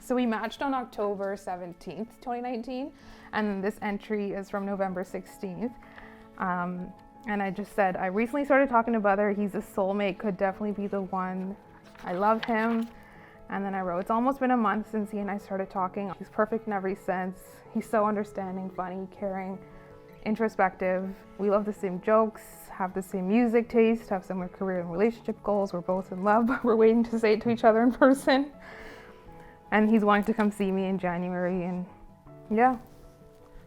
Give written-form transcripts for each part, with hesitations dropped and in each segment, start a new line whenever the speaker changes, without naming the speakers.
So we matched on October 17th, 2019, and this entry is from November 16th. And I just said, I recently started talking to Badar. He's a soulmate, could definitely be the one. I love him. And then I wrote, it's almost been a month since he and I started talking. He's perfect in every sense. He's so understanding, funny, caring, introspective. We love the same jokes, have the same music taste, have similar career and relationship goals. We're both in love, but we're waiting to say it to each other in person. And he's wanting to come see me in January. And yeah,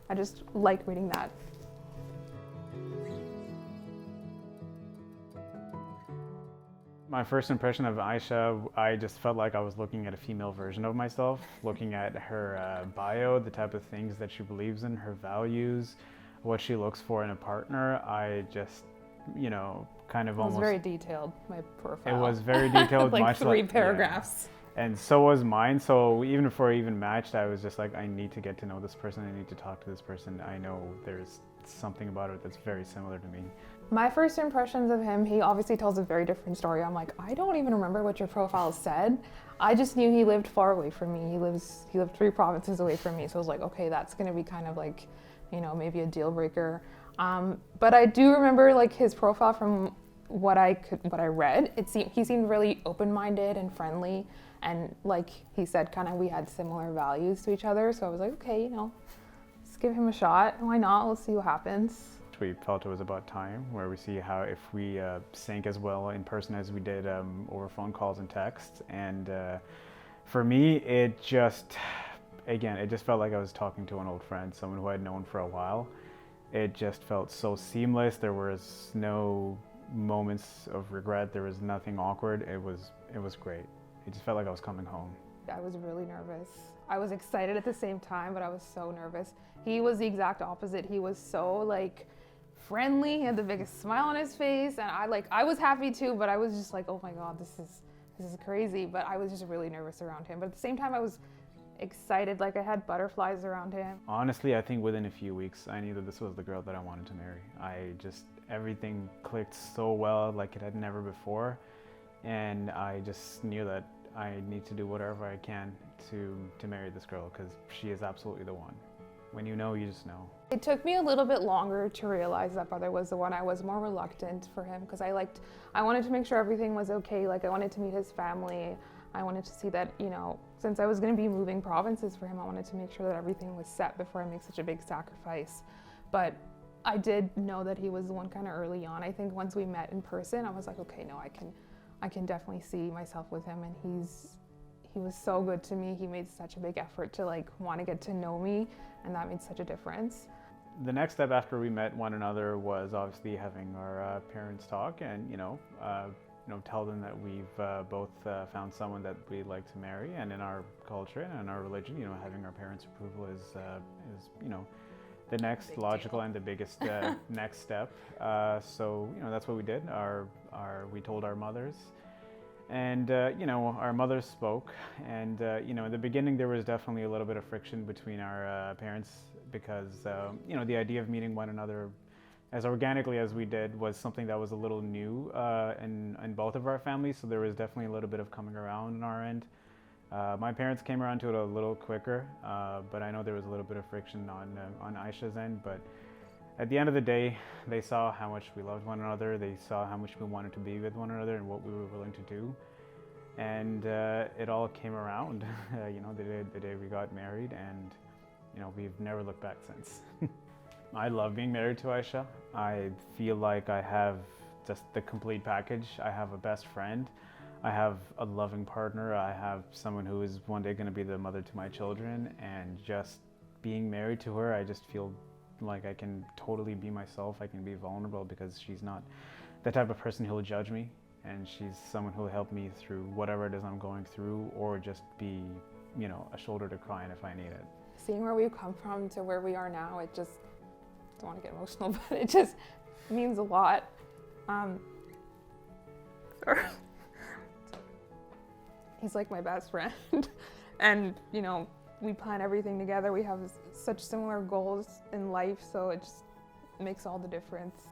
I just like reading that.
My first impression of Aisha, I just felt like I was looking at a female version of myself, looking at her bio, the type of things that she believes in, her values, what she looks for in a partner. I just, kind of almost...
It was very detailed, my profile.
It was very detailed.
like
much
3 paragraphs.
Yeah. And so was mine. So even before I even matched, I was just like, I need to get to know this person. I need to talk to this person. I know there's something about her that's very similar to me.
My first impressions of him, he obviously tells a very different story. I'm like, I don't even remember what your profile said. I just knew he lived far away from me. He lived 3 provinces away from me. So I was like, okay, that's gonna be kind of like, maybe a deal breaker. But I do remember like his profile from what I read. He seemed really open-minded and friendly. And like he said, kind of we had similar values to each other. So I was like, okay, let's give him a shot. Why not? Let's see what happens.
We felt it was about time where we see how if we sync as well in person as we did over phone calls and texts. And for me, it just felt like I was talking to an old friend, someone who I'd known for a while. It just felt so seamless. There was no moments of regret. There was nothing awkward. It was great. It just felt like I was coming home.
I was really nervous. I was excited at the same time, but I was so nervous. He was the exact opposite. He was so like friendly. He had the biggest smile on his face, and I was happy too, but I was just like, oh my God, this is crazy. But I was just really nervous around him. But at the same time, I was excited, like I had butterflies around him.
Honestly, I think within a few weeks, I knew that this was the girl that I wanted to marry. Everything clicked so well, like it had never before. And I just knew that I need to do whatever I can to marry this girl, because she is absolutely the one. When you know, you just know.
It took me a little bit longer to realize that Badar was the one. I was more reluctant for him because I wanted to make sure everything was okay. Like I wanted to meet his family. I wanted to see that, since I was going to be moving provinces for him, I wanted to make sure that everything was set before I make such a big sacrifice. But I did know that he was the one kind of early on. I think once we met in person, I was like, okay, no, I can definitely see myself with him, and he was so good to me. He made such a big effort to want to get to know me, and that made such a difference.
The next step after we met one another was obviously having our parents talk and tell them that we've both found someone that we'd like to marry, and in our culture and in our religion, having our parents' approval is the next big logical deal. And the biggest next step. So that's what we did. We told our mothers. And our mothers spoke, and in the beginning there was definitely a little bit of friction between our parents, because the idea of meeting one another as organically as we did was something that was a little new in both of our families. So there was definitely a little bit of coming around on our end. My parents came around to it a little quicker, but I know there was a little bit of friction on Aisha's end. But at the end of the day, they saw how much we loved one another. They saw how much we wanted to be with one another and what we were willing to do. And it all came around, the day we got married, and we've never looked back since. I love being married to Aisha. I feel like I have just the complete package. I have a best friend. I have a loving partner. I have someone who is one day going to be the mother to my children. And just being married to her, I just feel like I can totally be myself. I can be vulnerable, because she's not the type of person who'll judge me, and she's someone who'll help me through whatever it is I'm going through, or just be, a shoulder to cry on if I need it.
Seeing where we've come from to where we are now, it just, I don't want to get emotional, but it just means a lot. He's like my best friend, and we plan everything together. We have such similar goals in life, so it just makes all the difference.